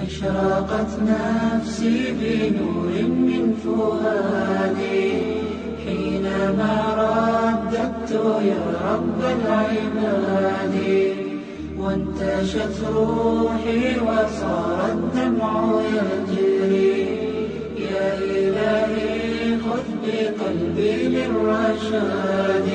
أشرقت نفسي بنور من فؤادي حينما رددت يا رب العباد وانتشت روحي وصار الدمع يجري يا إلهي خذ بقلبي للرشاد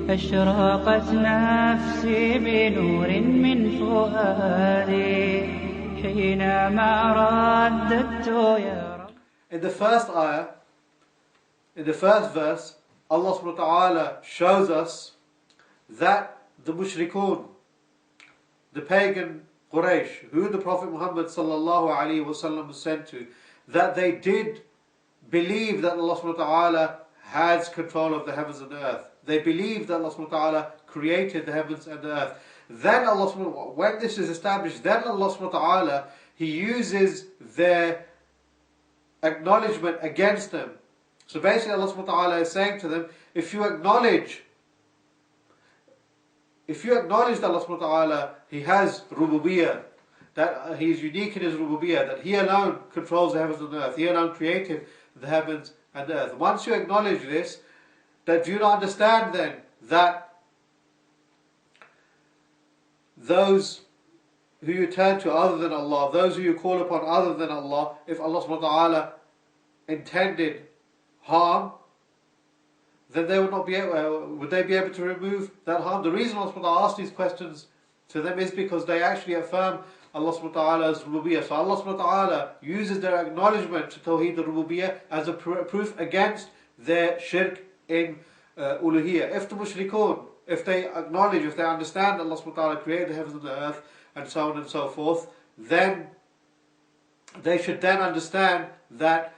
أشرقت نفسي بنور من فؤادي حينما رددت يا رب. In the first ayah, in the first verse, Allah subhanahu wa ta'ala shows us that the mushrikun, the pagan Quraysh, who the Prophet Muhammad sallallahu alaihi wasallam was sent to, that they did believe that Allah subhanahu wa ta'ala has control of the heavens and the earth. They believed that Allah subhanahu wa ta'ala created the heavens and the earth. Then Allah subhanahu wa ta'ala, when this is established, then Allah subhanahu wa ta'ala, He uses their acknowledgement against them. So basically Allah subhanahu wa ta'ala is saying to them, if you acknowledge that Allah subhanahu wa ta'ala, He has rububiyyah, that He is unique in His rububiyyah, that He alone controls the heavens and the earth, He alone created the heavens and the earth. Once you acknowledge this, that do you not understand then that those who you turn to other than Allah, those who you call upon other than Allah, if Allah subhanahu wa ta'ala intended harm, then they would not be would they be able to remove that harm? The reason Allah subhanahu wa ta'ala asked these questions to them is because they actually affirm Allah subhanahu wa ta'ala's rububiyyah. So Allah subhanahu wa ta'ala uses their acknowledgement to Tawheed al-Rububiyyah as a proof against their shirk in uluhiyyah. If the mushrikun, if they acknowledge, if they understand that Allah subhanahu wa ta'ala created the heavens and the earth and so on and so forth, then they should then understand that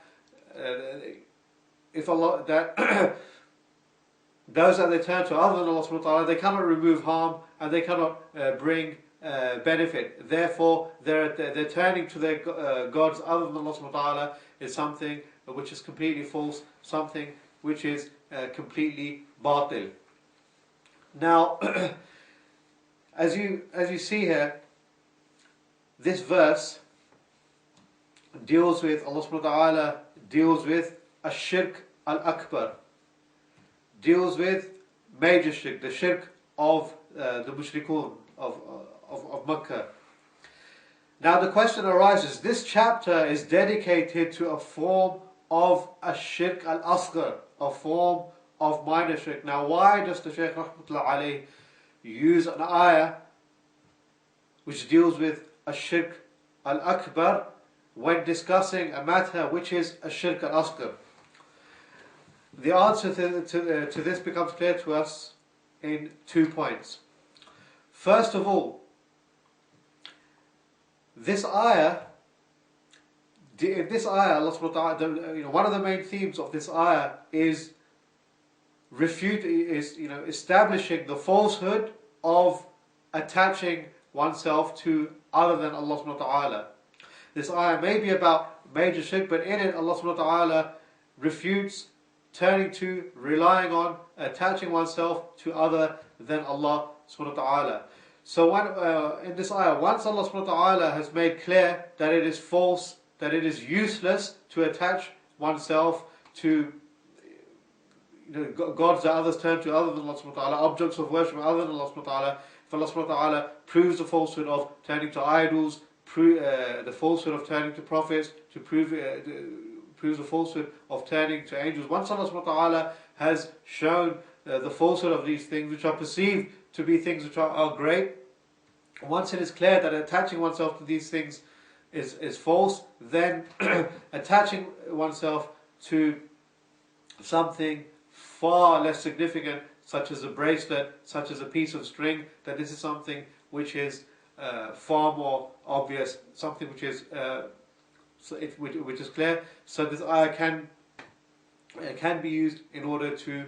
if Allah, that those that they turn to other than Allah subhanahu wa ta'ala, they cannot remove harm and they cannot bring benefit. Therefore, they're turning to their gods other than Allah subhanahu wa ta'ala is something which is completely false, something which is completely batil. Now, as you see here, this verse deals with, Allah subhanahu wa ta'ala deals with ash-shirk al-akbar, deals with major shirk, the shirk of the mushrikun of Makkah. Now the question arises, this chapter is dedicated to a form of ash-shirk al-asghar, a form of minor shirk. Now why does the Shaykh rahmatullah alayhi use an ayah which deals with ash-shirk al-akbar when discussing a matter which is ash-shirk al-asghar? The answer to this becomes clear to us in 2 points. First of all, this ayah, in this ayah, Allah subhanahu wa ta'ala, one of the main themes of this ayah is establishing the falsehood of attaching oneself to other than Allah subhanahu wa ta'ala. This ayah may be about major shirk, but in it Allah subhanahu wa ta'ala refutes turning to, relying on, attaching oneself to other than Allah subhanahu wa ta'ala. So in this ayah, once Allah subhanahu wa ta'ala has made clear that it is false, that it is useless to attach oneself to gods that others turn to other than Allah subhanahu wa ta'ala, objects of worship other than Allah subhanahu wa ta'ala, if Allah subhanahu wa ta'ala proves the falsehood of turning to idols, the falsehood of turning to prophets, to proves the falsehood of turning to angels. Once Allah subhanahu wa ta'ala has shown the falsehood of these things which are perceived to be things which are great, once it is clear that attaching oneself to these things is false, then attaching oneself to something far less significant, such as a bracelet, such as a piece of string, that this is something which is far more obvious, something which is which is clear. So this ayah can be used in order to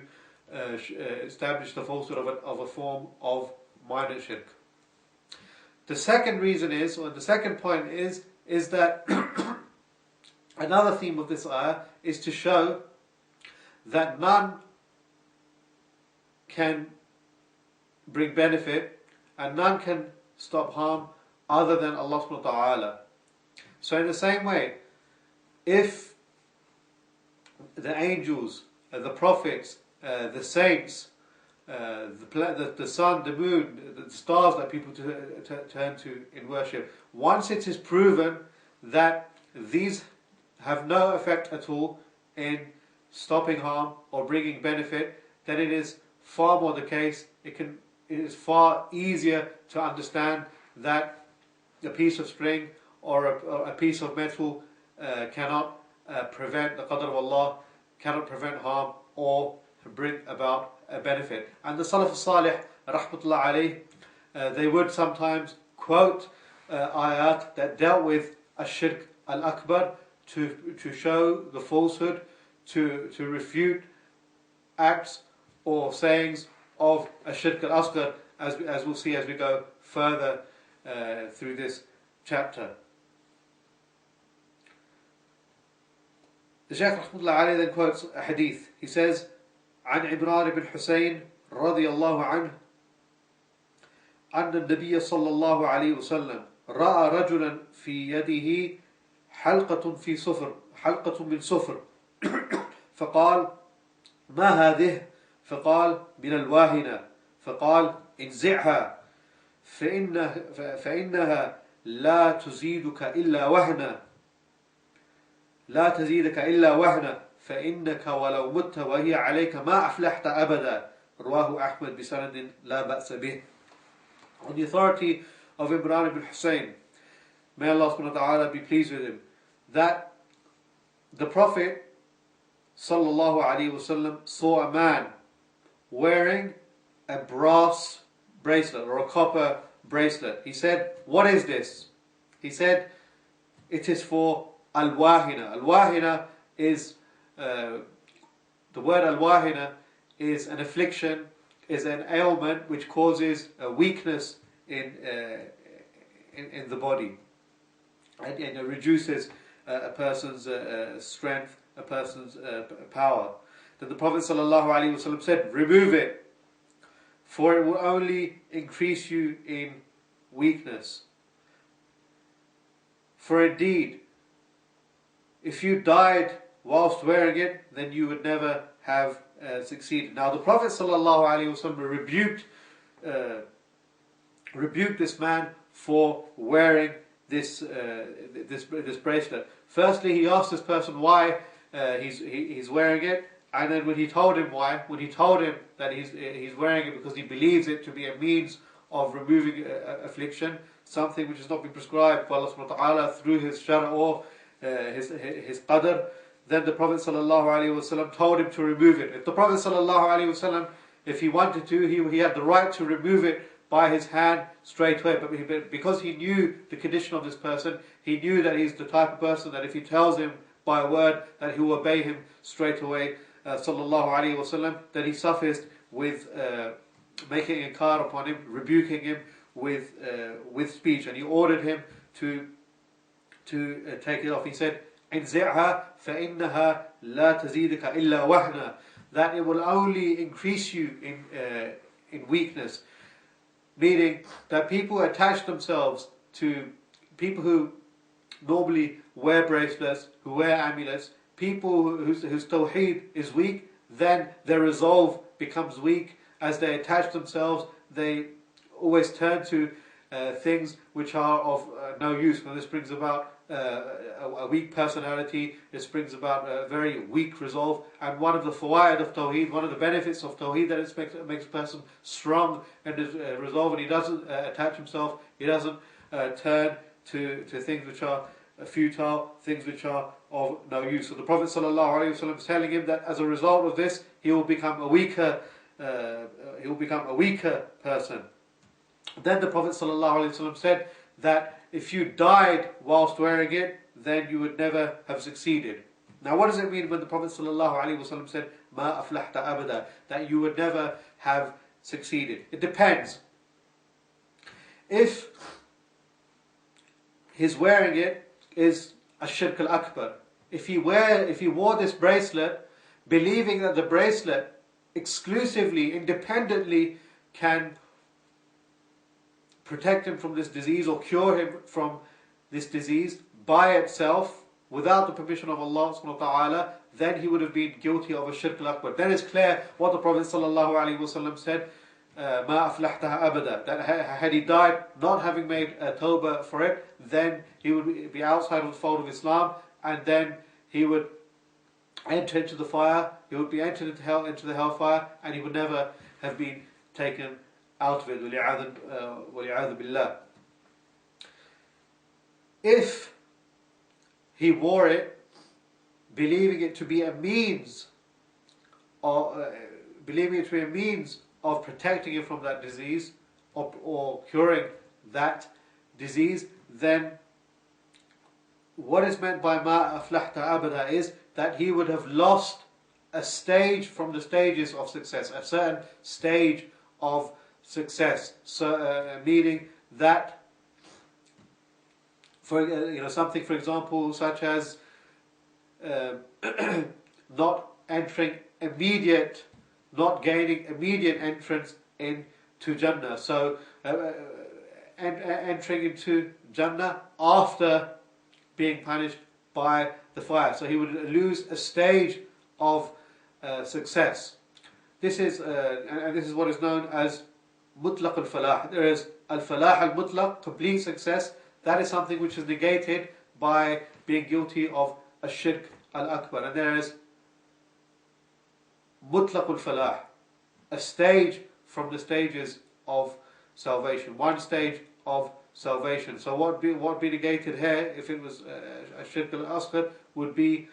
establish the falsehood of a form of minor shirk. The second reason is, or the second point is that another theme of this ayah is to show that none can bring benefit and none can stop harm other than Allah subhanahu wa ta'ala. So in the same way, if the angels, the prophets, the saints, the sun, the moon, the stars that people turn to in worship, once it is proven that these have no effect at all in stopping harm or bringing benefit, then it is far more the case, it is far easier to understand that a piece of string or a piece of metal cannot prevent the qadr of Allah, cannot prevent harm or bring about a benefit. And the Salaf Salih, rahmatullah alayh, they would sometimes quote ayat that dealt with ash-shirk al-akbar to show the falsehood, to refute acts or sayings of ash-shirk al-asghar, as we'll see as we go further through this chapter. The Shaykh rahmatullah alayhi then quotes a hadith. He says, عن عمران بن حسين رضي الله عنه أن النبي صلى الله عليه وسلم رأى رجلا في يده حلقة من صفر فقال ما هذه؟ فقال من الواهنة. فقال انزعها فإنها لا تزيدك إلا وهنا فإنك ولو مت وهي عليك ما أفلحت أبدا. رواه أحمد بسند لا بأس به. On the authority of Imran ibn Hussein, may Allah subhanahu wa ta'ala be pleased with him, that the Prophet sallallahu alaihi wasallam saw a man wearing a brass bracelet or a copper bracelet. He said, what is this? He said, it is for al-wahina. Al-wahina is the word al-wahina is an affliction, is an ailment which causes a weakness in the body, and it reduces a person's strength, a person's power. Then the Prophet ﷺ said, remove it, for it will only increase you in weakness. For indeed, if you died whilst wearing it, then you would never have succeeded. Now the Prophet ﷺ rebuked this man for wearing this bracelet. Firstly, he asked this person why he's wearing it, and then when he told him that he's wearing it because he believes it to be a means of removing affliction, something which has not been prescribed by Allah subhanahu wa ta'ala through his shara or his qadr, then the Prophet ﷺ told him to remove it. If the Prophet ﷺ, if he wanted to, he had the right to remove it by his hand straight away, but because he knew the condition of this person, he knew that he's the type of person that if he tells him by a word that he will obey him straight away, then he sufficed with making inkar upon him, rebuking him with speech, and he ordered him to take it off. He said, انزعها فإنها لا تزيدك إلا وهنا, that it will only increase you in weakness. Meaning that people attach themselves to people who normally wear bracelets, who wear amulets, people whose tawheed is weak, then their resolve becomes weak. As they attach themselves, they always turn to things which are of no use. And this brings about a weak personality, this brings about a very weak resolve. And one of the fawaid of Tawheed, one of the benefits of Tawheed, that it makes a person strong and resolve, and he doesn't attach himself, he doesn't turn to things which are futile, things which are of no use. So the Prophet ﷺ is telling him that as a result of this, he will become a weaker person. Then the Prophet ﷺ said that if you died whilst wearing it, then you would never have succeeded. Now what does it mean when the Prophet ﷺ said, مَا أَفْلَحْتَ أَبَدًا, that you would never have succeeded? It depends. If his wearing it is a shirk al-akbar, if he wore this bracelet believing that the bracelet exclusively, independently can protect him from this disease or cure him from this disease, by itself, without the permission of Allah subhanahu wa ta'ala, then he would have been guilty of a shirk al-akbar. Then it's clear what the Prophet sallallahu alaihi wasallam said, ما أفلحتها أبدا, that had he died not having made a tawbah for it, then he would be outside of the fold of Islam, and then he would enter into the fire, he would be entered into the hellfire, and he would never have been taken out of it. وَلِعَاذُ بِاللَّهِ. If he wore it, believing it to be a means of protecting him from that disease or curing that disease, then what is meant by ma aflahta abada is that he would have lost a stage from the stages of success, a certain stage of success. So, meaning that, for something, for example, such as not gaining immediate entrance into Jannah. So, entering into Jannah after being punished by the fire. So he would lose a stage of success. This is what is known as mutlaq al-falah. There is al-falah al-mutlaq, complete success. That is something which is negated by being guilty of a shirk al-akbar. And there is mutlaq al-falah, a stage from the stages of salvation, one stage of salvation. So what be negated here, if it was a shirk al-asghar, would be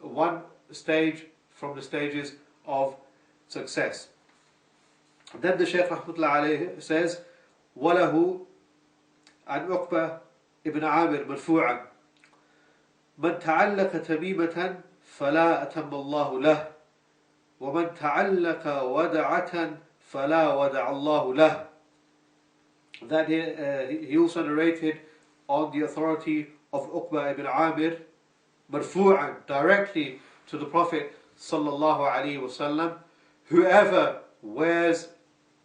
one stage from the stages of success. Then the Shaykh rahmatullah alayhi says, وَلَهُ عن عقبة ابن عامر مرفوعا من تعلق تميمة فلا أتم الله له ومن تعلق ودعة فلا ودع الله له. That he also narrated on the authority of Uqba ibn Amir, marfu'an, directly to the Prophet sallallahu alaihi wasallam, whoever wears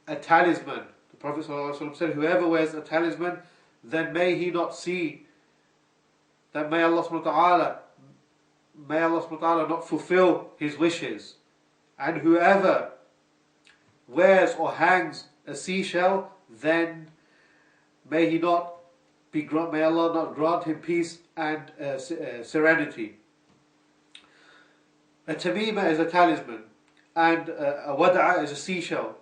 a talisman, the Prophet sallallahu alaihi wasallam said, whoever wears a talisman, then may he not see, that may Allah subhanahu wa ta'ala not fulfill his wishes. And whoever wears or hangs a seashell, then may Allah not grant him peace and serenity. A tamima is a talisman, and a wada'a is a seashell.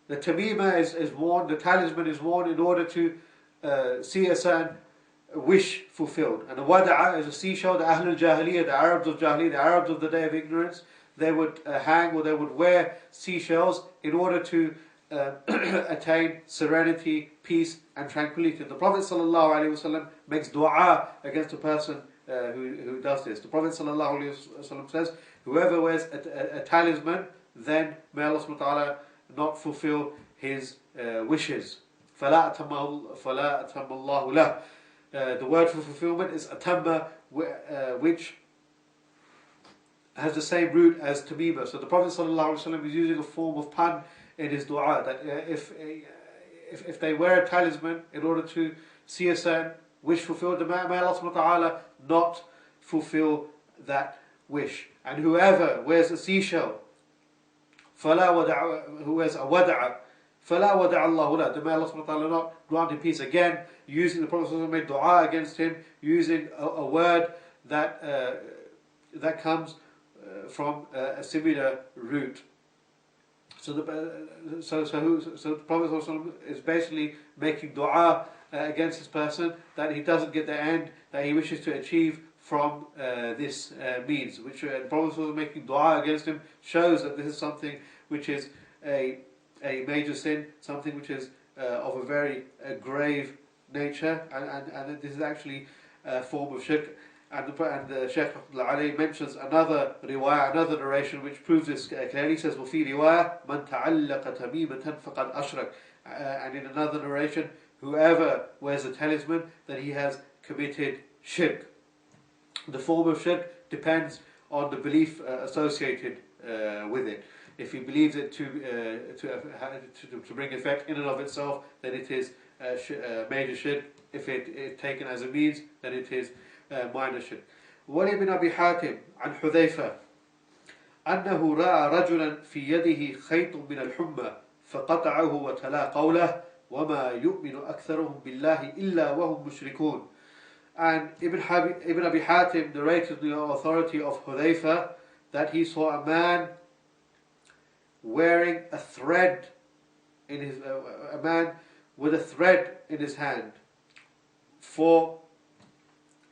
The tamima is worn, the talisman is worn in order to see a certain wish fulfilled. And a wada'a is a seashell. The Ahlul Jahiliyyah, the Arabs of Jahiliyyah, the Arabs of the day of ignorance, they would hang or they would wear seashells in order to attain serenity, peace and tranquility. The Prophet ﷺ makes dua against a person who does this. The Prophet ﷺ says, whoever wears a talisman, then may Allah subhanahu wa ta'ala not fulfill his wishes. فَلَا أَتَمَّ اللَّهُ لَهُ. The word for fulfillment is atamma, which has the same root as tamima. So the Prophet ﷺ is using a form of pun in his dua, that if they wear a talisman in order to see a certain wish fulfilled, then may Allah subhanahu wa ta'ala not fulfill that wish. And whoever wears a seashell, who wears a wada'a, فَلَا وَدَعَ اللَّهُ لَهُ, then may Allah subhanahu wa ta'ala not grant him peace. Again, using the Prophet ﷺ made dua against him, using a word that comes from a similar root. So the Prophet ﷺ is basically making dua against this person, that he doesn't get the end that he wishes to achieve from this means. Which the Prophet ﷺ making dua against him shows that this is something which is a major sin, something which is of a very grave nature, and this is actually a form of shirk. And the Shaykh Ali mentions another riwayah, another narration which proves this clearly. He says, وَفِي رِوَايَةٍ مَنْ تَعَلَّقَ تَمِيمَةً فَقَدْ أَشْرَكَ. And in another narration, whoever wears a talisman, then he has committed shirk. The form of shirk depends on the belief associated with it. If he believes it to bring effect in and of itself, then it is major shirk. If it is taken as a means, then it is minor shirk. ولابن أبي حاتم عن حذيفة أنه رأى رجلا في يده خيط من الحمى فقطعه وتلا قوله وما يؤمن أكثرهم بالله إلا وهم مشركون. And Ibn Abi Hatim narrated the authority of Hudayfa that he saw a man wearing a thread in his a man with a thread in his hand for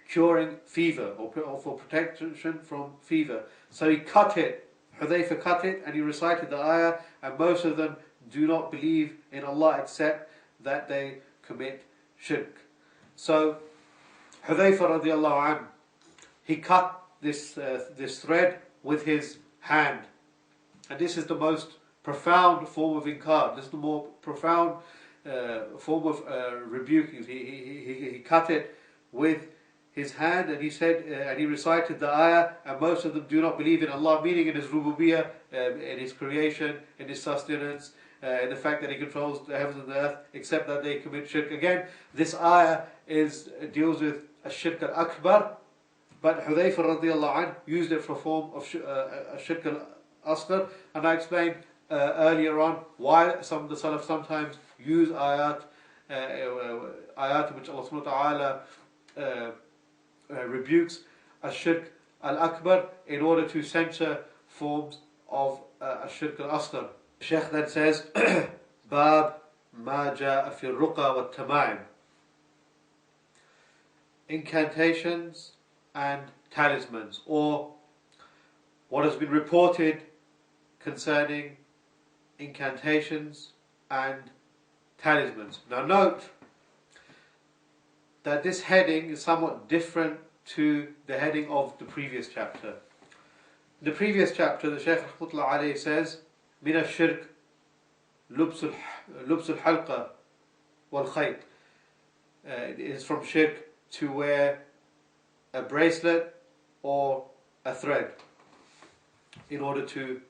curing fever or for protection from fever. So he cut it, Hudayfa cut it, and he recited the ayah, and most of them do not believe in Allah except that they commit shirk. So Hudayfa radiallahu anhu, he cut this thread with his hand, and this is the most profound form of inkar. This is the more profound form of rebuking. He cut it with his hand, and he said, and he recited the ayah, and most of them do not believe in Allah, meaning in His rububiyyah, in His creation, in His sustenance, in the fact that He controls the heavens and the earth, except that they commit shirk. Again, this ayah deals with a shirk al-akbar, but Hudayfa radiallahu anhu used it for a form of shirk al-asghar, and I explained earlier on why some of the Salaf sometimes use ayat in which Allah subhanahu wa ta'ala rebukes ash-shirk al-akbar in order to censor forms of ash-shirk al-asghar. Shaykh then says, Bab ma ja'a fi ruqa wa tama'im, incantations and talismans, or what has been reported concerning incantations and talismans. Now note that this heading is somewhat different to the heading of the previous chapter. In the previous chapter, the Shaykh rahmatullah alayhi says, min ash-shirk lubs al-halqa wal-khayt. It is from shirk to wear a bracelet or a thread in order to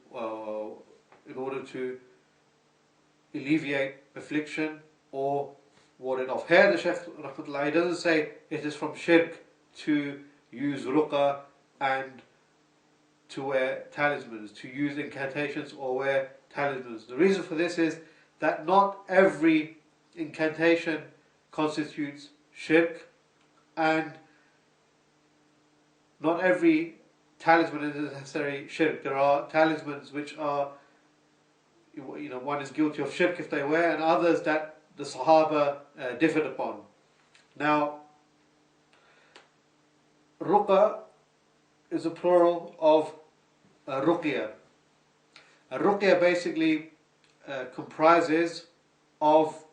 alleviate affliction or ward it off. Here the Shaykh rahmatullah doesn't say it is from shirk to use ruqa and to wear talismans, to use incantations or wear talismans. The reason for this is that not every incantation constitutes shirk, and not every talisman is necessarily shirk. There are talismans which are, one is guilty of shirk if they wear, and others that the Sahaba differed upon. Now, ruqa is a plural of ruqya. A ruqya basically comprises of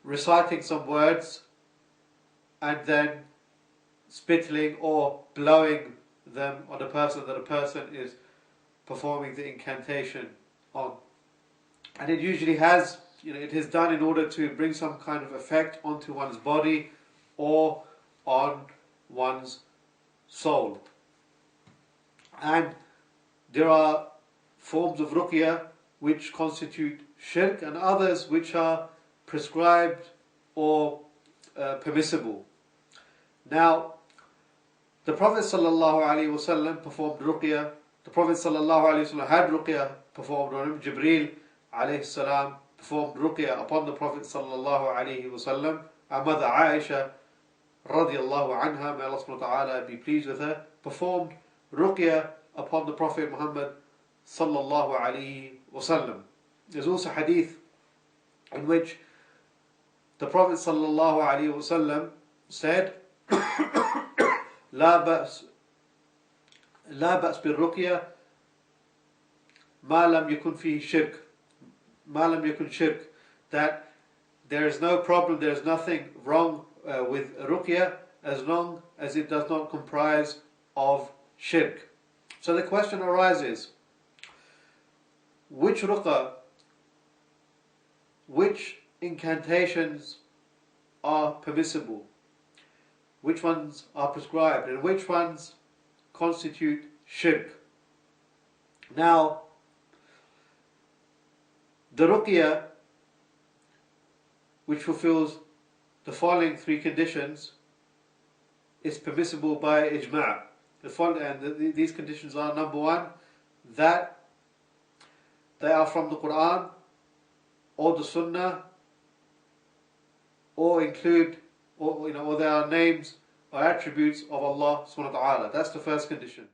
reciting some words and then spittling or blowing them on the person that a person is performing the incantation on. And it usually has, it is done in order to bring some kind of effect onto one's body or on one's soul. And there are forms of ruqya which constitute shirk, and others which are prescribed or permissible. Now, the Prophet ﷺ performed ruqya. The Prophet ﷺ had ruqya performed on him. Jibreel alayhi salam performed ruqya upon the Prophet ﷺ. Our mother Aisha radiallahu anha, may Allah subhanahu wa ta'ala be pleased with her, performed ruqya upon the Prophet Muhammad sallallahu alayhi wasallam. There's also hadith in which the Prophet sallallahu alayhi wasallam said, لا بأس بالرقية ما لم يكن فيه شرك, ما لم يكن شرك, that there is no problem, there is nothing wrong with ruqya as long as it does not comprise of shirk. So the question arises, which ruqa, which incantations are permissible, which ones are prescribed, and which ones constitute shirk? Now, the ruqya which fulfills the following three conditions is permissible by ijma'. These conditions are: number one, that they are from the Quran or the Sunnah, or include, or they are names or attributes of Allah subhanahu wa ta'ala. That's the first condition.